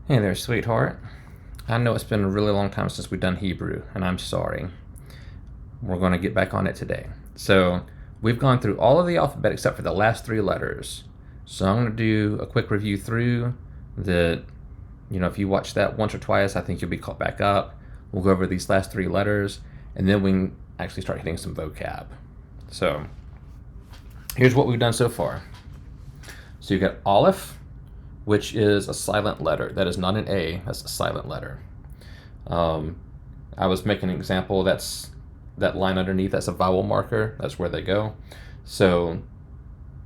Hey there, sweetheart. I know it's been a really long time since we've done Hebrew, and I'm sorry. We're going to get back on it today. So, we've gone through all of the alphabet except for the last three letters. So, I'm going to do a quick review through that. If you watch that once or twice, I think you'll be caught back up. We'll go over these last three letters, and then we can actually start hitting some vocab. So, here's what we've done so far. So, you got Aleph, which is a silent letter. That is not an A, that's a silent letter. I was making an example, that's that line underneath, that's a vowel marker, that's where they go. So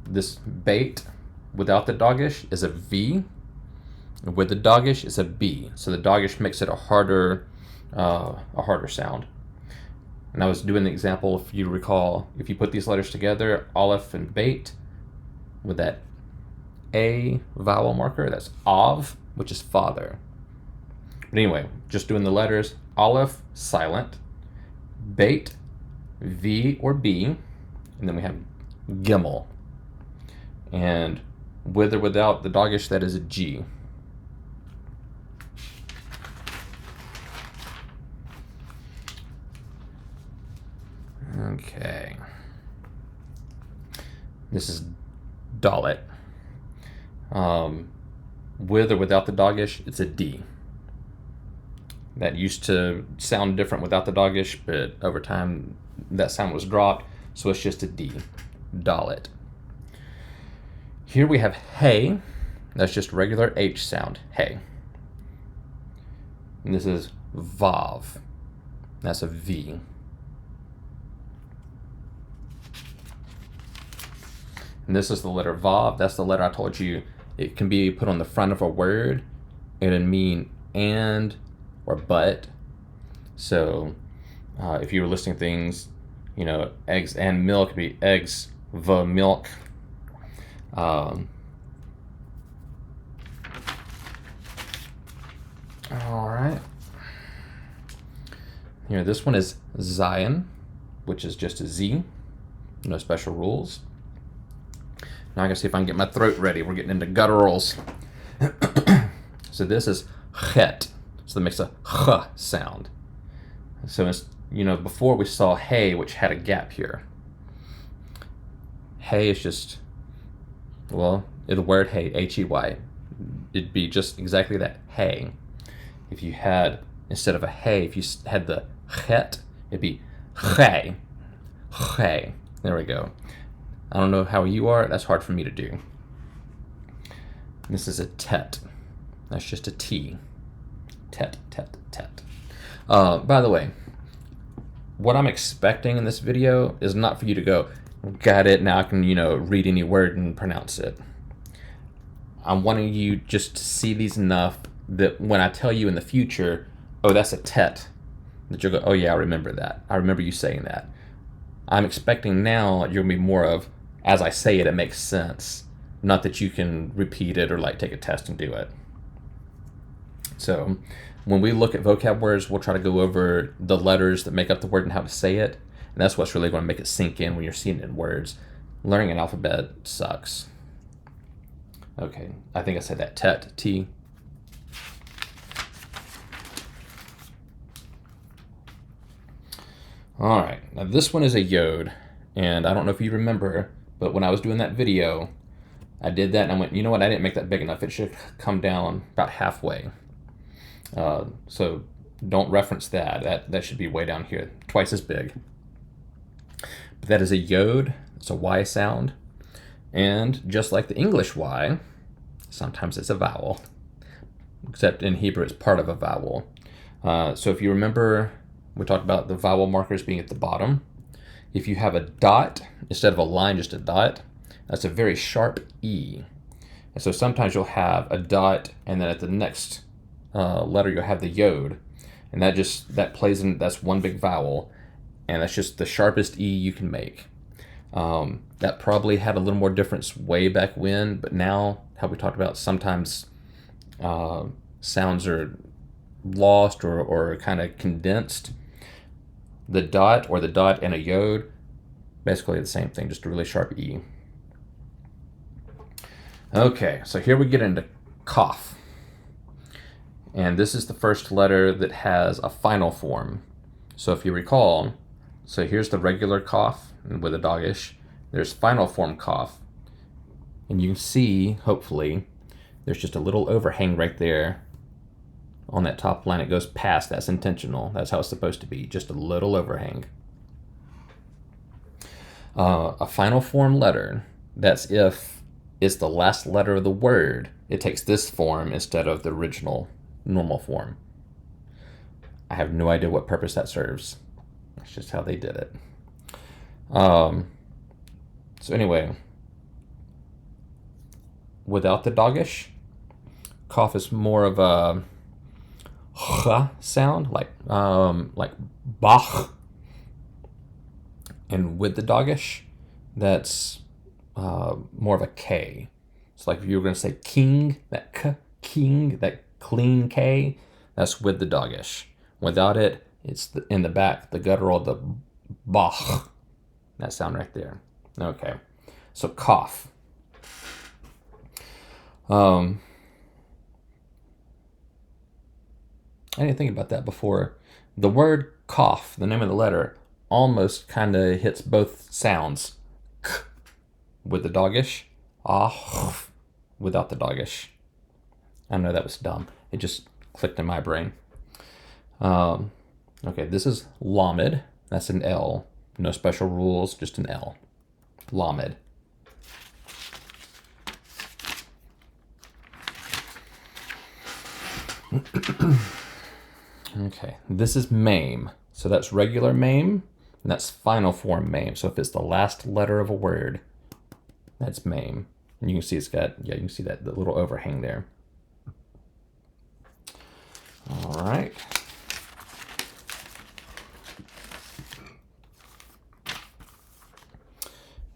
this bait without the dogish is a V, with the dogish is a B. So the dogish makes it a harder sound. And I was doing the example, if you recall, if you put these letters together, Aleph and bait, with that A vowel marker, that's Av, which is father. But anyway, just doing the letters, Aleph, silent, bait, V or B, and then we have Gimel. And with or without the dogish, that is a G. Okay. This is Dalet. With or without the dogish, it's a D. That used to sound different without the dogish, but over time that sound was dropped, so it's just a D. Dalet. Here we have Hey. That's just regular H sound. Hey. And this is Vav. That's a V. And this is the letter Vav. That's the letter I told you it can be put on the front of a word. It'd mean and or but. So if you were listing things, eggs and milk, it'd be eggs, the milk. All right. Here, this one is Zion, which is just a Z. No special rules. Now I gotta see if I can get my throat ready. We're getting into gutturals. So this is chet. So that makes a ch sound. So it's, before we saw hey, which had a gap here. Hey is just, the word hey, H-E-Y. It'd be just exactly that, hey. If you had, instead of a hey, if you had the chet, it'd be hey. Hey. There we go. I don't know how you are, that's hard for me to do. This is a tet. That's just a T. Tet, tet, tet. By the way, what I'm expecting in this video is not for you to go, got it, now I can, read any word and pronounce it. I'm wanting you just to see these enough that when I tell you in the future, oh, that's a tet, that you'll go, oh yeah, I remember that. I remember you saying that. I'm expecting now you're going to be more of, as I say it, it makes sense. Not that you can repeat it or take a test and do it. So when we look at vocab words, we'll try to go over the letters that make up the word and how to say it. And that's what's really going to make it sink in when you're seeing it in words. Learning an alphabet sucks. Okay, I think I said that. Tet, T. All right, now this one is a yod. And I don't know if you remember, but when I was doing that video, I did that and I went, you know what, I didn't make that big enough. It should come down about halfway. So don't reference that. That should be way down here, twice as big. But that is a yod. It's a Y sound. And just like the English Y, sometimes it's a vowel. Except in Hebrew, it's part of a vowel. So if you remember, we talked about the vowel markers being at the bottom. If you have a dot, instead of a line, just a dot, that's a very sharp E. And so sometimes you'll have a dot, and then at the next letter you'll have the yod. And that plays in, that's one big vowel, and that's just the sharpest E you can make. That probably had a little more difference way back when, but now, how we talked about, sometimes sounds are lost or kind of condensed. The dot and a yod, basically the same thing, just a really sharp E. Okay, so here we get into cough. And this is the first letter that has a final form. So if you recall, so here's the regular cough with a doggish. There's final form cough. And you can see, hopefully, there's just a little overhang right there on that top line. It goes past. That's intentional. That's how it's supposed to be. Just a little overhang. A final form letter, that's if it's the last letter of the word. It takes this form instead of the original normal form. I have no idea what purpose that serves. That's just how they did it. So anyway, without the doggish, cough is more of a ch sound, like Bach. And with the doggish, that's more of a K. It's like if you were going to say king, that k, king, that clean K, that's with the doggish. Without it, it's in the back, the guttural, the Bach. That sound right there. Okay, so cough. I didn't think about that before. The word cough, the name of the letter, almost kind of hits both sounds. K with the doggish, ah without the doggish. I know that was dumb. It just clicked in my brain. Okay, this is lamed. That's an L. No special rules, just an L. Lamed. Okay, this is MAME. So that's regular MAME, and that's final form MAME. So if it's the last letter of a word, that's MAME. And you can see it's got, yeah, you can see that the little overhang there. All right.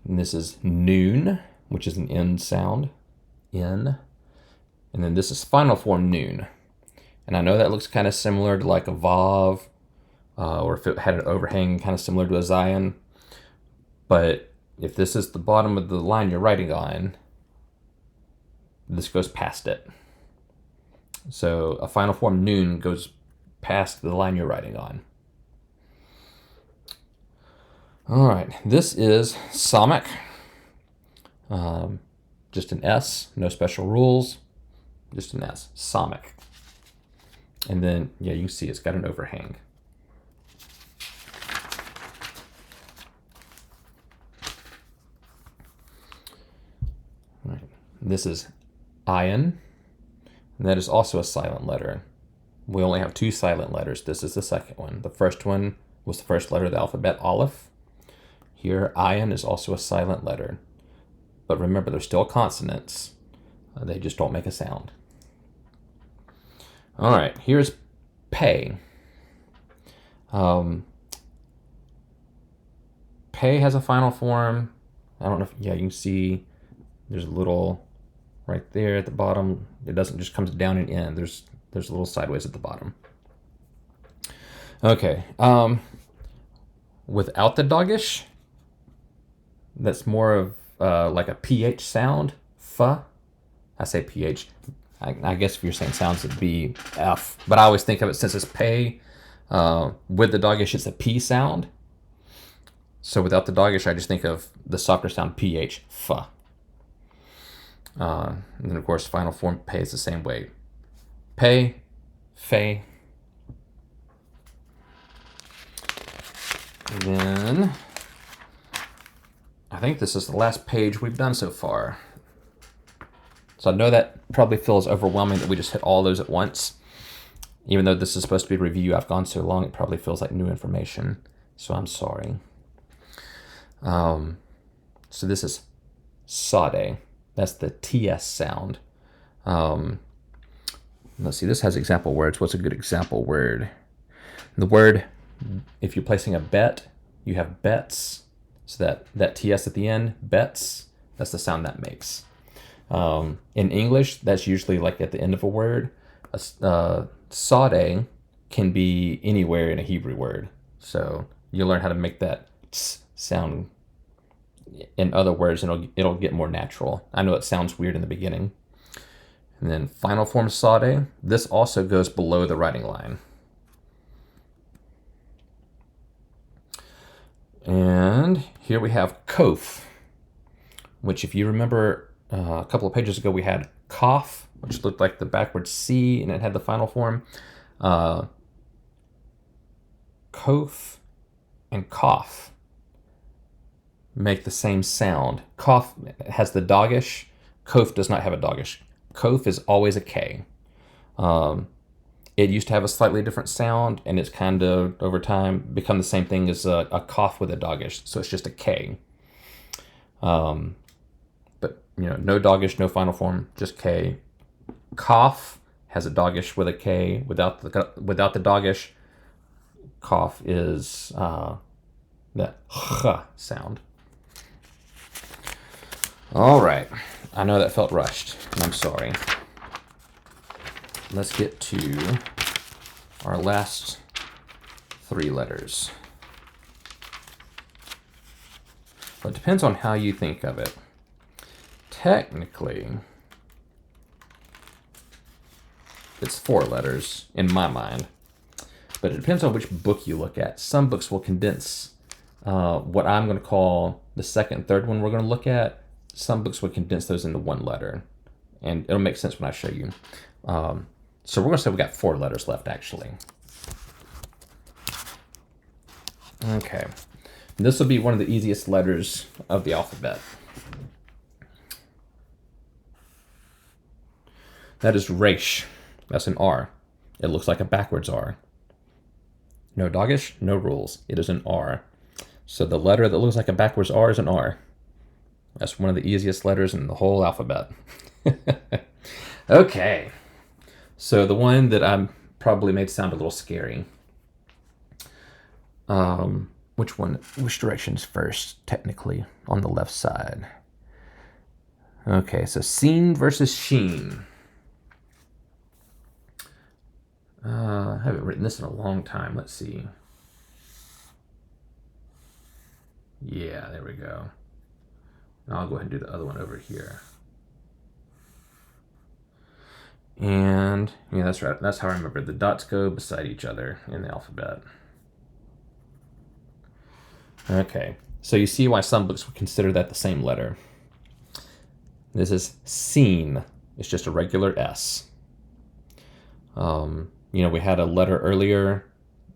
And this is noon, which is an N sound, N. And then this is final form noon. And I know that looks kind of similar to like a Vav, or if it had an overhang, kind of similar to a Zion. But if this is the bottom of the line you're writing on, this goes past it. So a final form noon goes past the line you're writing on. All right, this is Samic. Just an S, no special rules, just an S, Samic. And then, yeah, you can see it's got an overhang. All right. This is Ayin, and that is also a silent letter. We only have 2 silent letters. This is the second one. The first one was the first letter of the alphabet, Aleph. Here, Ayin is also a silent letter. But remember, they're still consonants. They just don't make a sound. All right, here's Pei. Pei has a final form. I don't know if, yeah, you can see there's a little right there at the bottom. It doesn't just comes down and in. There's a little sideways at the bottom. Okay, without the doggish, that's more of like a PH sound, F. I say PH. I guess if you're saying sounds, it'd be F. But I always think of it, since it's Pei, with the doggish, it's a P sound. So without the doggish, I just think of the softer sound, PH, F. And then, of course, final form Pei is the same way. Pei, Fei. And then, I think this is the last page we've done so far. So I know that probably feels overwhelming that we just hit all those at once. Even though this is supposed to be a review, I've gone so long, it probably feels like new information. So I'm sorry. So this is Sade. That's the TS sound. Let's see, this has example words. What's a good example word? The word, if you're placing a bet, you have bets. So that TS at the end, bets, that's the sound that makes. In English, that's usually like at the end of a word. Sade can be anywhere in a Hebrew word. So you'll learn how to make that ts sound in other words, and it'll get more natural. I know it sounds weird in the beginning. And then final form Sade. This also goes below the writing line. And here we have Kof, which if you remember a couple of pages ago, we had Kof, which looked like the backwards C, and it had the final form. Kof and Kof make the same sound. Kof has the doggish. Kof does not have a doggish. Kof is always a K. It used to have a slightly different sound, and it's kind of, over time, become the same thing as a cough with a doggish, so it's just a K. But, no doggish, no final form, just K. Cough has a doggish with a K. Without the doggish, cough is that H sound. All right. I know that felt rushed, and I'm sorry. Let's get to our last 3 letters. Well, it depends on how you think of it. Technically, it's 4 letters in my mind, but it depends on which book you look at. Some books will condense what I'm going to call the second and third one we're going to look at. Some books would condense those into 1 letter, and it'll make sense when I show you. So we're going to say we got 4 letters left, actually. Okay. This will be one of the easiest letters of the alphabet. That is Resh. That's an R. It looks like a backwards R. No doggish, no rules. It is an R. So the letter that looks like a backwards R is an R. That's one of the easiest letters in the whole alphabet. Okay. So the one that I probably made sound a little scary. Which direction's first, technically, on the left side? Okay, so seen versus sheen. I haven't written this in a long time. Let's see. Yeah, there we go. Now I'll go ahead and do the other one over here. And yeah, that's right. That's how I remember. The dots go beside each other in the alphabet. Okay, so you see why some books would consider that the same letter. This is seen. It's just a regular S. We had a letter earlier,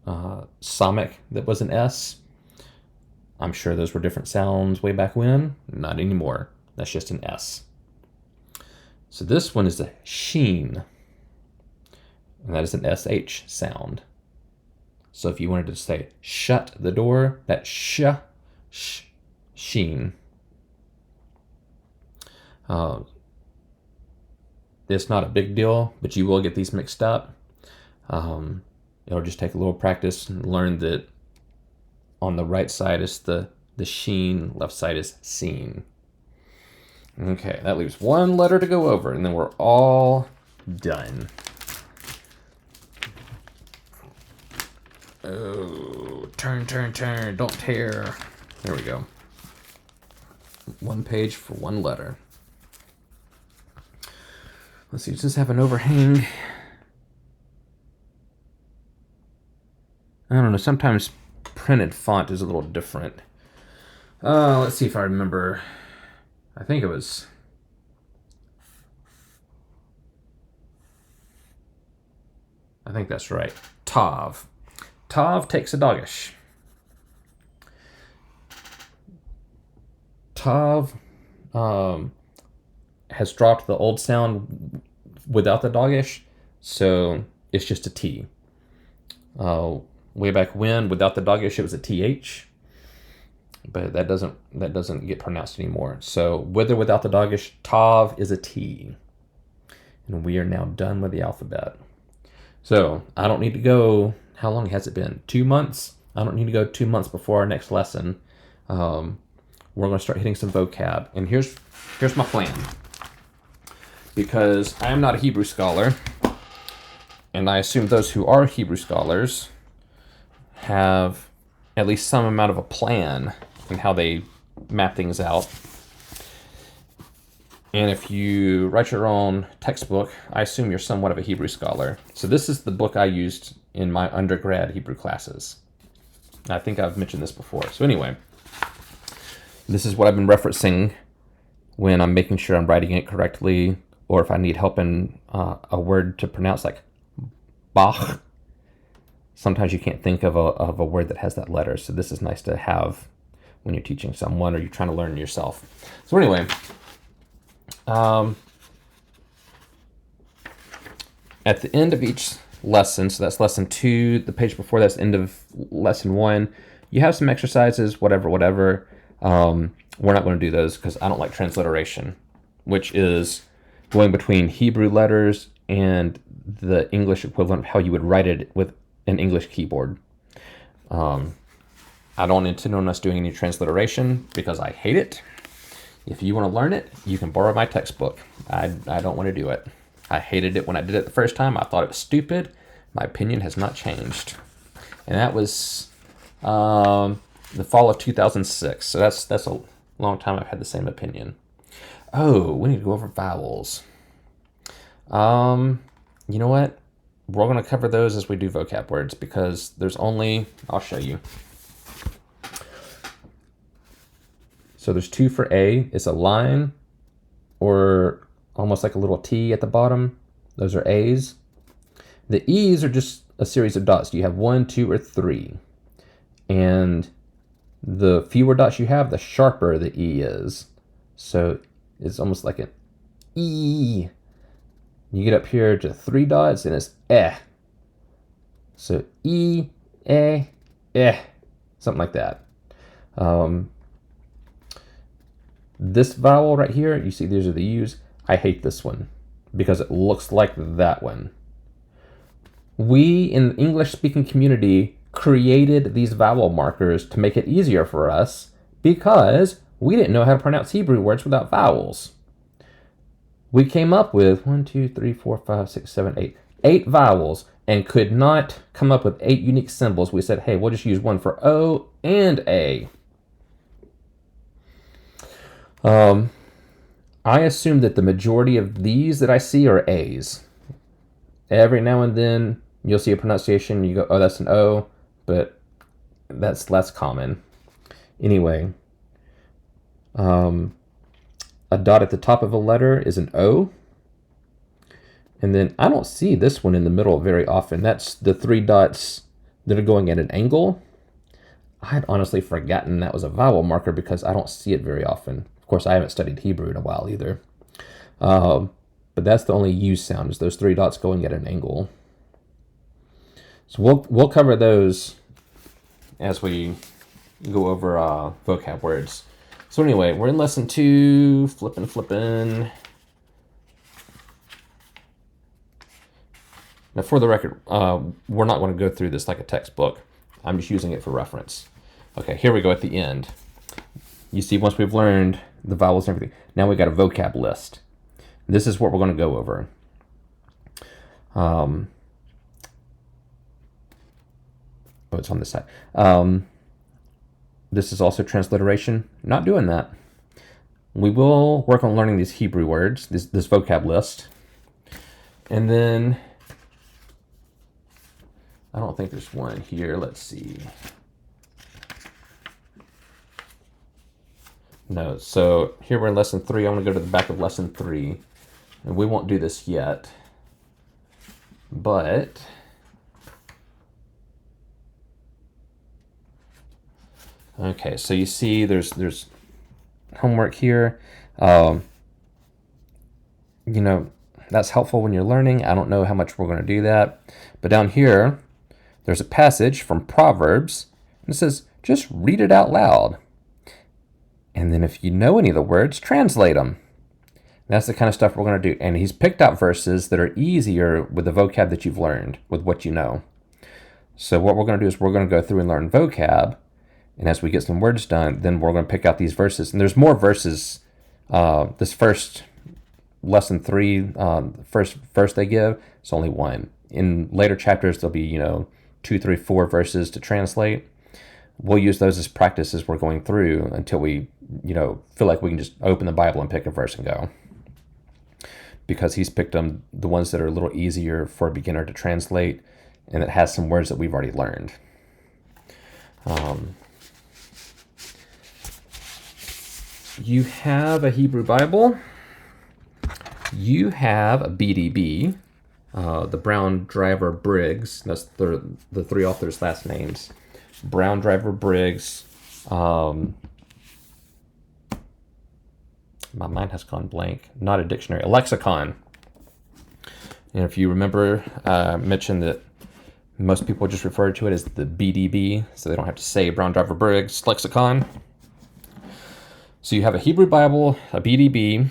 Samic, that was an S. I'm sure those were different sounds way back when. Not anymore. That's just an S. So this one is a sheen, and that is an SH sound. So if you wanted to say shut the door, that sheen. It's not a big deal, but you will get these mixed up. It'll just take a little practice and learn that on the right side is the sheen, left side is seen. Okay, that leaves 1 letter to go over, and then we're all done. Oh, turn, don't tear. There we go. 1 page for 1 letter. Let's see, does this have an overhang? I don't know, sometimes printed font is a little different. Let's see if I remember. I think that's right. Tav. Tav takes a doggish. Tav has dropped the old sound without the doggish, so it's just a T. Way back when, without the doggish, it was a TH, but that doesn't get pronounced anymore. So with or without the doggish, Tav is a T. And we are now done with the alphabet. So I don't need to go, how long has it been? 2 months? I don't need to go 2 months before our next lesson. We're going to start hitting some vocab. And here's my plan. Because I am not a Hebrew scholar, and I assume those who are Hebrew scholars have at least some amount of a plan in how they map things out. And if you write your own textbook, I assume you're somewhat of a Hebrew scholar. So this is the book I used in my undergrad Hebrew classes. I think I've mentioned this before. So anyway, this is what I've been referencing when I'm making sure I'm writing it correctly, or if I need help in a word to pronounce, like Bach. Sometimes you can't think of a word that has that letter. So this is nice to have when you're teaching someone or you're trying to learn yourself. So anyway, at the end of each lesson, so that's lesson 2, the page before that's end of lesson 1, you have some exercises, whatever. We're not going to do those because I don't like transliteration, which is going between Hebrew letters and the English equivalent of how you would write it with an English keyboard. I don't intend on us doing any transliteration because I hate it. If you want to learn it, you can borrow my textbook. I don't want to do it. I hated it when I did it the first time. I thought it was stupid. My opinion has not changed. And that was the fall of 2006. So that's a long time I've had the same opinion. Oh, we need to go over vowels. You know what? We're going to cover those as we do vocab words because there's only, I'll show you. So there's 2 for A. It's a line or almost like a little T at the bottom. Those are A's. The E's are just a series of dots. You have 1, 2, or 3. And the fewer dots you have, the sharper the E is. So it's almost like an E. You get up here to 3 dots and it's eh. So E, eh, eh, something like that. This vowel right here, you see these are the U's. I hate this one because it looks like that one. We in the English speaking community created these vowel markers to make it easier for us because we didn't know how to pronounce Hebrew words without vowels. We came up with 1, 2, 3, 4, 5, 6, 7, 8. 8 vowels and could not come up with 8 unique symbols. We said, hey, we'll just use one for O and A. I assume that the majority of these that I see are A's. Every now and then you'll see a pronunciation, you go, oh, that's an O, but that's less common. Anyway, a dot at the top of a letter is an O. And then I don't see this one in the middle very often. That's the 3 dots that are going at an angle. I had honestly forgotten that was a vowel marker because I don't see it very often. Of course, I haven't studied Hebrew in a while either. But that's the only U sound, is those 3 dots going at an angle. So we'll cover those as we go over vocab words. So anyway, we're in lesson 2, flipping. Now, for the record, we're not going to go through this like a textbook. I'm just using it for reference. Okay, here we go at the end. You see, once we've learned the vowels and everything, now we got a vocab list. This is what we're going to go over. Oh, it's on this side. This is also transliteration. Not doing that. We will work on learning these Hebrew words, this vocab list. And then, I don't think there's one here. Let's see. No, so here we're in lesson 3. I want to go to the back of lesson 3. And we won't do this yet. But okay, so you see there's homework here. You know, that's helpful when you're learning. I don't know how much we're going to do that. But down here, there's a passage from Proverbs. And it says, just read it out loud. And then if you know any of the words, translate them. That's the kind of stuff we're going to do. And he's picked out verses that are easier with the vocab that you've learned, with what you know. So what we're going to do is we're going to go through and learn vocab. And as we get some words done, then we're going to pick out these verses. And there's more verses. This first lesson 3, first verse they give, it's only 1. In later chapters, there'll be, 2, 3, 4 verses to translate. We'll use those as practice as we're going through until we, feel like we can just open the Bible and pick a verse and go. because he's picked them the ones that are a little easier for a beginner to translate, and it has some words that we've already learned. You have a Hebrew Bible. You have a BDB, the Brown Driver Briggs. That's the three authors' last names. Brown Driver Briggs. My mind has gone blank. Not a dictionary, a lexicon. And if you remember, I mentioned that most people just refer to it as the BDB, so they don't have to say Brown Driver Briggs lexicon. So you have a Hebrew Bible, a BDB,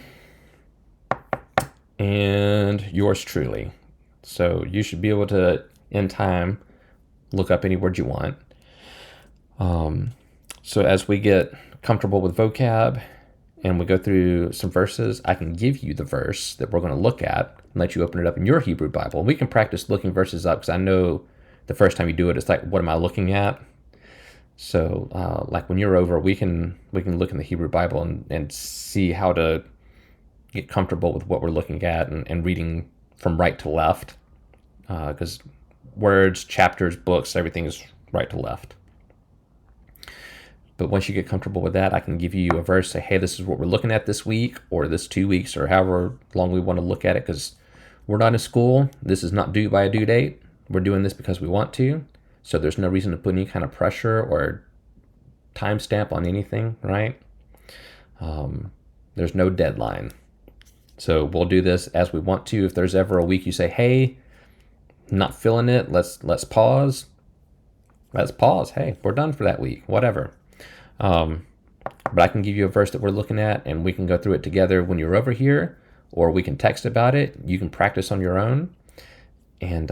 and yours truly. So you should be able to, in time, look up any word you want. So as we get comfortable with vocab and we go through some verses, I can give you the verse that we're going to look at and let you open it up in your Hebrew Bible. We can practice looking verses up, because I know the first time you do it, it's like, what am I looking at? So like when you're over, we can look in the Hebrew Bible and see how to get comfortable with what we're looking at and reading from right to left, because words, chapters, books, everything is right to left. But once you get comfortable with that, I can give you a verse, say, hey, this is what we're looking at this week or this 2 weeks or however long we want to look at it, because we're not in school. This is not due by a due date. We're doing this because we want to. So there's no reason to put any kind of pressure or timestamp on anything, right? There's no deadline. So we'll do this as we want to. If there's ever a week you say, hey, not feeling it, let's pause. Let's pause. Hey, we're done for that week, whatever. But I can give you a verse that we're looking at, and we can go through it together when you're over here, or we can text about it. You can practice on your own. And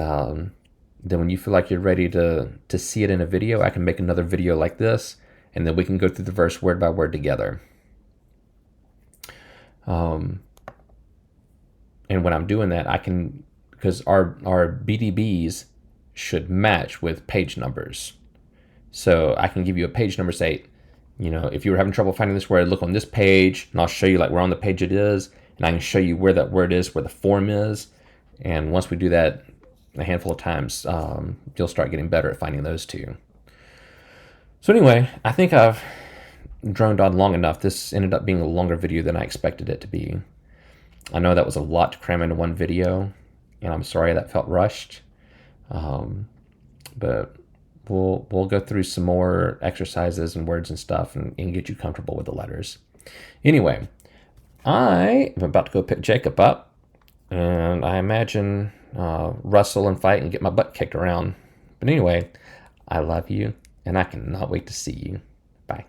then when you feel like you're ready to see it in a video, I can make another video like this, and then we can go through the verse word by word together. And when I'm doing that, I can, because our BDBs should match with page numbers. So I can give you a page number, say, if you were having trouble finding this word, look on this page, and I'll show you like where on the page it is, and I can show you where that word is, where the form is. And once we do that a handful of times, you'll start getting better at finding those two. So anyway, I think I've droned on long enough. This ended up being a longer video than I expected it to be. I know that was a lot to cram into one video, and I'm sorry that felt rushed. But we'll go through some more exercises and words and stuff and get you comfortable with the letters. Anyway, I am about to go pick Jacob up, and I imagine wrestle and fight and get my butt kicked around. But anyway, I love you, and I cannot wait to see you. Bye.